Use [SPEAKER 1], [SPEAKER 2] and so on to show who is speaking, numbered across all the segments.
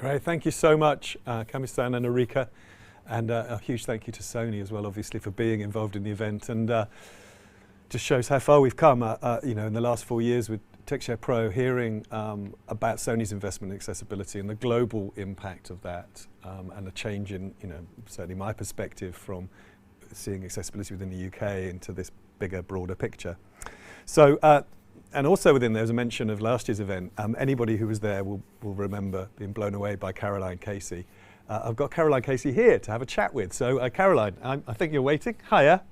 [SPEAKER 1] Great, thank you so much, Kami-san and Erika, and a huge thank you to Sony as well, obviously, for being involved in the event, and just shows how far we've come, in the last 4 years with TechShare Pro, hearing about Sony's investment in accessibility and the global impact of that, and the change in, certainly my perspective from seeing accessibility within the UK into this bigger, broader picture. So. And also within there was a mention of last year's event. Anybody who was there will remember being blown away by Caroline Casey. I've got Caroline Casey here to have a chat with. So Caroline, I think you're waiting. Hiya.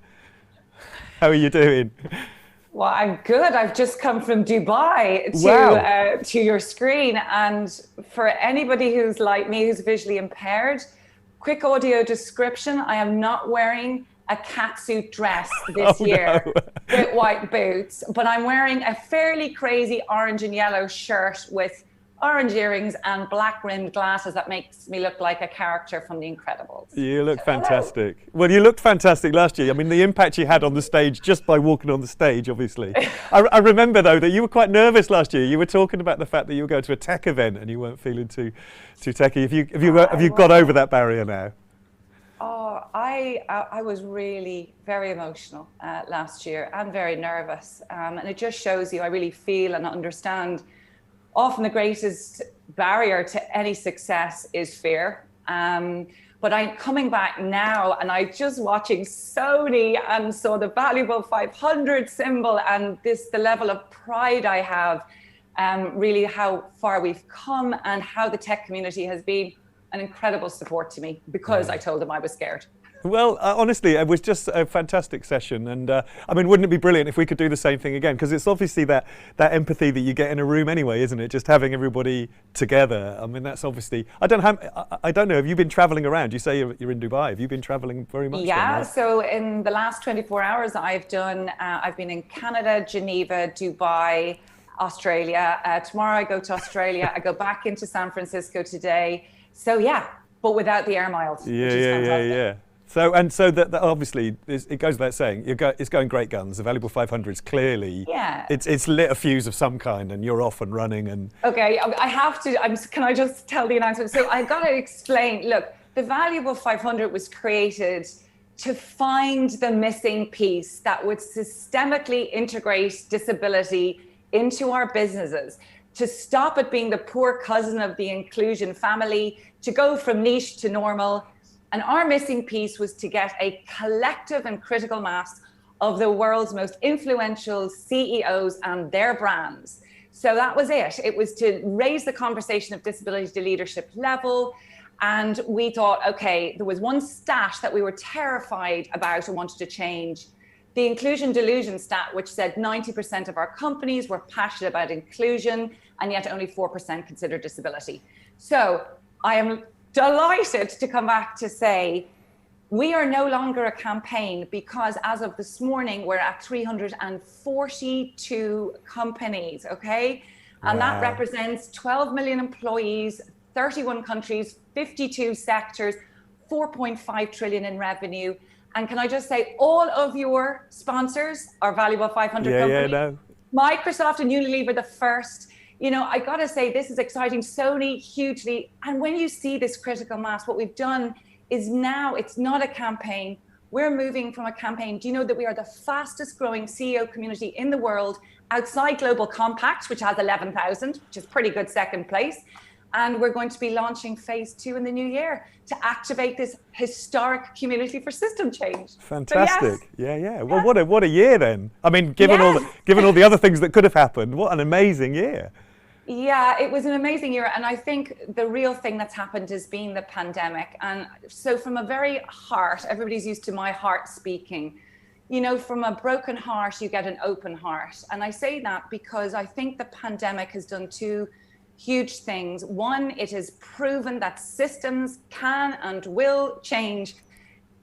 [SPEAKER 1] How are you doing?
[SPEAKER 2] Well, I'm good. I've just come from Dubai to your screen. And for anybody who's like me, who's visually impaired, quick audio description, I am not wearing a catsuit dress this year with white boots, but I'm wearing a fairly crazy orange and yellow shirt with orange earrings and black rimmed glasses that makes me look like a character from The Incredibles.
[SPEAKER 1] You look fantastic. Well, you looked fantastic last year. I mean, the impact you had on the stage just by walking on the stage, obviously. I remember, though, that you were quite nervous last year. You were talking about the fact that you were going to a tech event and you weren't feeling too techy. Have you got over that barrier now?
[SPEAKER 2] Oh, I was really very emotional last year and very nervous. And it just shows you, I really feel and understand often the greatest barrier to any success is fear. But I'm coming back now and I just watching Sony and saw the valuable 500 symbol and the level of pride I have, really how far we've come and how the tech community has been an incredible support to me because I told them I was scared.
[SPEAKER 1] Well, honestly, it was just a fantastic session. And I mean, wouldn't it be brilliant if we could do the same thing again? Because it's obviously that empathy that you get in a room anyway, isn't it? Just having everybody together. I mean, that's obviously, I don't know, have you been traveling around? You say you're in Dubai. Have you been traveling very much?
[SPEAKER 2] Yeah,
[SPEAKER 1] then, right?
[SPEAKER 2] So in the last 24 hours, I've been in Canada, Geneva, Dubai, Australia. Tomorrow I go to Australia. I go back into San Francisco today. So yeah, but without the air miles, which is fantastic.
[SPEAKER 1] Yeah. So that obviously it goes without saying. It's going great guns. The valuable 500s clearly.
[SPEAKER 2] Yeah.
[SPEAKER 1] It's lit a fuse of some kind, and you're off and running. And
[SPEAKER 2] okay, I have to. Can I just tell the announcement? So I got to explain. Look, the valuable 500 was created to find the missing piece that would systemically integrate disability into our businesses, to stop it being the poor cousin of the inclusion family, to go from niche to normal. And our missing piece was to get a collective and critical mass of the world's most influential CEOs and their brands. So that was it. It was to raise the conversation of disability to leadership level. And we thought, okay, there was one stat that we were terrified about and wanted to change. The inclusion delusion stat, which said 90% of our companies were passionate about inclusion, and yet only 4% consider disability. So I am delighted to come back to say we are no longer a campaign, because as of this morning, we're at 342 companies, okay? And that represents 12 million employees, 31 countries, 52 sectors, 4.5 trillion in revenue. And can I just say, all of your sponsors are valuable 500 companies.
[SPEAKER 1] No.
[SPEAKER 2] Microsoft and Unilever, the first. I got to say, this is exciting. Sony, hugely. And when you see this critical mass, what we've done is now it's not a campaign. We're moving from a campaign. Do you know that we are the fastest growing CEO community in the world outside Global Compact, which has 11,000, which is pretty good second place. And we're going to be launching phase 2 in the new year to activate this historic community for system change.
[SPEAKER 1] Fantastic. So yes. Yeah. Well, what a year then. I mean, given all the other things that could have happened, what an amazing year.
[SPEAKER 2] Yeah, it was an amazing year. And I think the real thing that's happened has been the pandemic. And so from a very heart, everybody's used to my heart speaking. From a broken heart, you get an open heart. And I say that because I think the pandemic has done two huge things. One, it has proven that systems can and will change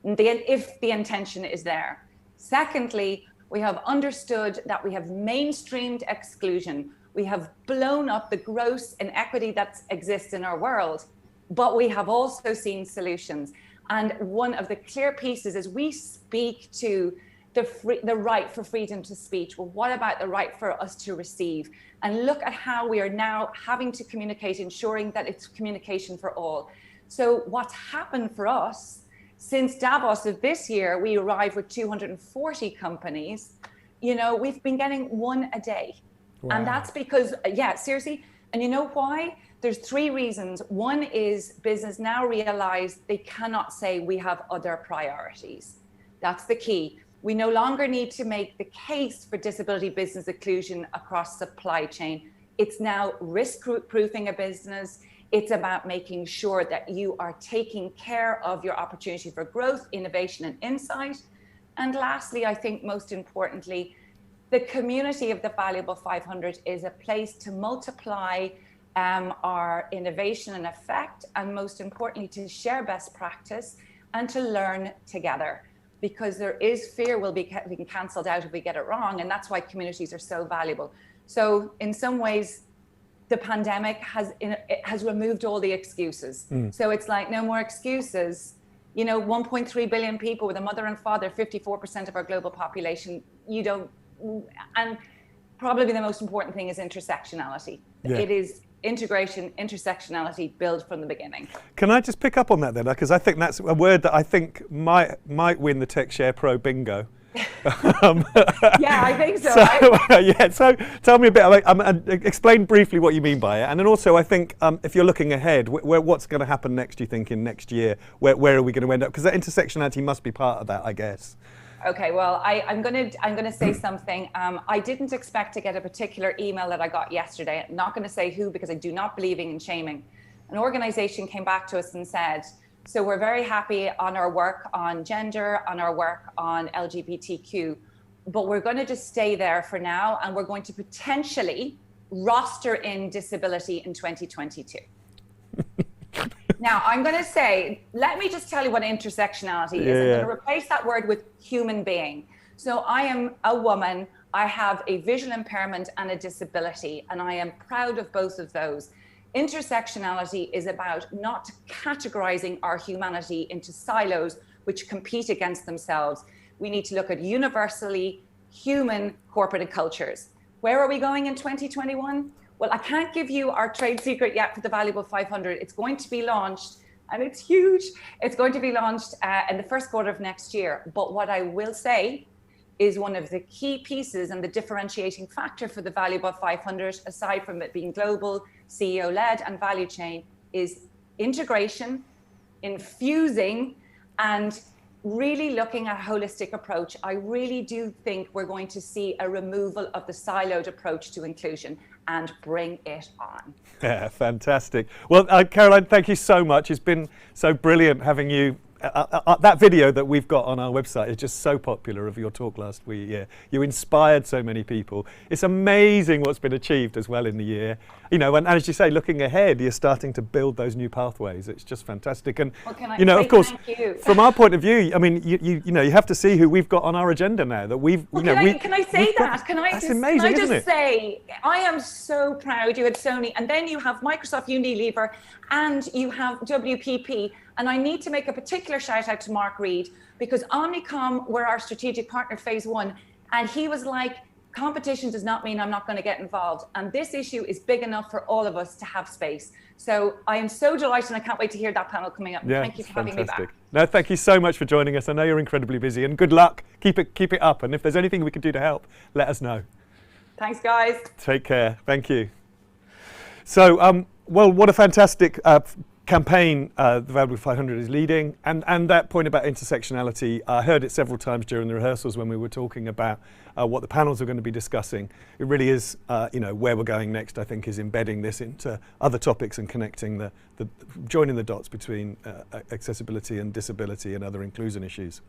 [SPEAKER 2] if the intention is there. Secondly, we have understood that we have mainstreamed exclusion. We have blown up the gross inequity that exists in our world, but we have also seen solutions. And one of the clear pieces is we speak to the right for freedom to speech? Well, what about the right for us to receive? And look at how we are now having to communicate, ensuring that it's communication for all. So what's happened for us since Davos of this year, we arrived with 240 companies. You know, we've been getting one a day. Wow. And that's because, yeah, seriously. And you know why? There's 3 reasons. One is business now realize they cannot say we have other priorities. That's the key. We no longer need to make the case for disability business inclusion across supply chain. It's now risk-proofing a business. It's about making sure that you are taking care of your opportunity for growth, innovation, and insight. And lastly, I think most importantly, the community of the Valuable 500 is a place to multiply our innovation and effect, and most importantly, to share best practice and to learn together. Because there is fear we'll be getting cancelled out if we get it wrong, and that's why communities are so valuable. So in some ways, the pandemic has removed all the excuses. So it's like, no more excuses. You know, 1.3 billion people with a mother and father, 54% of our global population, and probably the most important thing is intersectionality. Yeah. It is integration, intersectionality, build from the beginning.
[SPEAKER 1] Can I just pick up on that then? Because I think that's a word that I think might win the TechShare Pro bingo.
[SPEAKER 2] Yeah, I think so.
[SPEAKER 1] Yeah, so tell me a bit about, explain briefly what you mean by it, and then also I think if you're looking ahead, what's going to happen next? Do you think in next year? Where are we going to end up? Because that intersectionality must be part of that, I guess.
[SPEAKER 2] Okay, well, I'm gonna say something. I didn't expect to get a particular email that I got yesterday. I'm not going to say who because I do not believe in shaming. An organization came back to us and said, so we're very happy on our work on gender, on our work on LGBTQ, but we're going to just stay there for now, and we're going to potentially roster in disability in 2022. Now, I'm going to say, let me just tell you what intersectionality is. I'm going to replace that word with human being. So I am a woman, I have a visual impairment and a disability, and I am proud of both of those. Intersectionality is about not categorizing our humanity into silos which compete against themselves. We need to look at universally human corporate cultures. Where are we going in 2021? Well, I can't give you our trade secret yet for the Valuable 500. It's going to be launched, and it's huge. It's going to be launched in the first quarter of next year. But what I will say is one of the key pieces and the differentiating factor for the Valuable 500, aside from it being global, CEO-led and value chain, is integration, infusing, and really looking at a holistic approach. I really do think we're going to see a removal of the siloed approach to inclusion and bring it on.
[SPEAKER 1] Yeah, fantastic. Well, Caroline, thank you so much. It's been so brilliant having you. That video that we've got on our website is just so popular of your talk last week. Yeah, you inspired so many people. It's amazing what's been achieved as well in the year. You know, and as you say, looking ahead, you're starting to build those new pathways. It's just fantastic. And
[SPEAKER 2] well, can I
[SPEAKER 1] you know,
[SPEAKER 2] say
[SPEAKER 1] of course,
[SPEAKER 2] thank you?
[SPEAKER 1] From our point of view, I mean, you know, you have to see who we've got on our agenda now. That we've,
[SPEAKER 2] well,
[SPEAKER 1] you know,
[SPEAKER 2] can I say that?
[SPEAKER 1] That's amazing,
[SPEAKER 2] can I
[SPEAKER 1] isn't
[SPEAKER 2] just
[SPEAKER 1] it?
[SPEAKER 2] say, I am so proud. You had Sony, and then you have Microsoft Unilever, and you have WPP. And I need to make a particular shout out to Mark Reed, because Omnicom were our strategic partner phase 1. And he was like, competition does not mean I'm not going to get involved. And this issue is big enough for all of us to have space. So I am so delighted, and I can't wait to hear that panel coming up.
[SPEAKER 1] Yeah,
[SPEAKER 2] thank you for having me back.
[SPEAKER 1] No, thank you so much for joining us. I know you're incredibly busy, and good luck. Keep it up. And if there's anything we can do to help, let us know.
[SPEAKER 2] Thanks, guys.
[SPEAKER 1] Take care. Thank you. So, well, what a fantastic campaign the Valuable 500 is leading, and that point about intersectionality, I heard it several times during the rehearsals when we were talking about what the panels are going to be discussing. It really is, you know, where we're going next, I think, is embedding this into other topics and connecting joining the dots between accessibility and disability and other inclusion issues.